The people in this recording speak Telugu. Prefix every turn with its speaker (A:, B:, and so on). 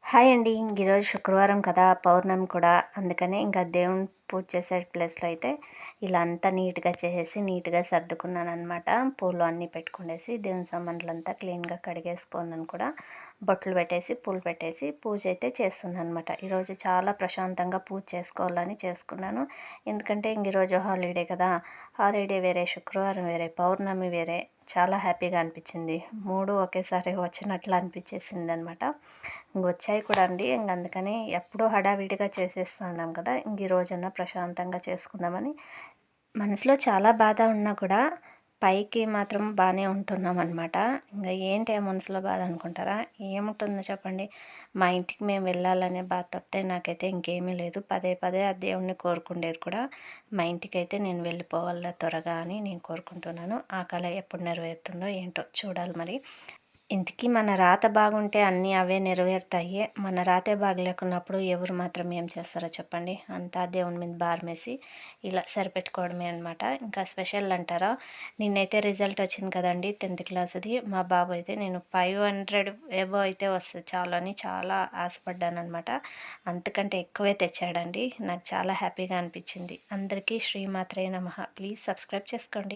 A: హాయ్ అండి. ఈరోజు శుక్రవారం కదా! పౌర్ణమి కూడా. అందుకనే ఇంకా దేవుని పూజ చేసే ప్లేస్‌లో అయితే ఇలా అంతా నీట్‌గా చేసేసి, నీట్‌గా సర్దుకున్నాననమాట. పూలు అన్నీ పెట్టుకునేసి, దేవుని సామాన్లంతా క్లీన్‌గా కడిగేసుకున్నాను కూడా. బొట్లు పెట్టేసి, పూలు పెట్టేసి పూజ అయితే చేస్తున్నాననమాట. ఈరోజు చాలా ప్రశాంతంగా పూజ చేసుకోవాలని చేసుకున్నాను. ఎందుకంటే ఈరోజు హాలిడే కదా! హాలిడే వేరే, శుక్రవారం వేరే, పౌర్ణమి వేరే. చాలా హ్యాపీగా అనిపించింది. 3 ఒకేసారి వచ్చినట్లు అనిపించేసిందనమాట. ఇంకొచ్చాయి కూడా అండి. అందుకని ఎప్పుడూ హడావిడిగా చేసేస్తున్నాం కదా! ఈ రోజన్నా ప్రశాంతంగా చేసుకుందామని మనసులో చాలా బాధ ఉన్నా కూడా పైకి మాత్రం బానే ఉంటున్నామనమాట. ఏంటి ఆ మనసులో బాధ అనుకుంటారా? ఏముంటుందో చెప్పండి. మా ఇంటికి మేము వెళ్ళాలనే బాధ తప్పితే నాకైతే ఇంకేమీ లేదు. పదే పదే ఆ దేవుడిని కోరుకుండేది కూడా మా ఇంటికైతే నేను వెళ్ళిపోవాల త్వరగా అని నేను కోరుకుంటున్నాను. ఆ కల ఎప్పుడు నెరవేరుతుందో ఏంటో చూడాలి మరి. ఇంతకీ మన రాత బాగుంటే అన్నీ అవే నెరవేరుతాయి. మన రాతే బాగలేకున్నప్పుడు ఎవరు మాత్రం ఏం చేస్తారో చెప్పండి. అంతా దేవుని మీద భారమేసి ఇలా సరిపెట్టుకోవడమే అనమాట. ఇంకా స్పెషల్ అంటారా? నిన్నైతే రిజల్ట్ వచ్చింది కదండీ 10థ్ క్లాస్‌ది. మా బాబు అయితే నేను 500 ఎబోవ్ అయితే వస్తది చాలు అని చాలా ఆశపడ్డాననమాట. అంతకంటే ఎక్కువే తెచ్చాడండి. నాకు చాలా హ్యాపీగా అనిపించింది. అందరికీ శ్రీమాత్రే నమః. ప్లీజ్ సబ్స్క్రైబ్ చేసుకోండి.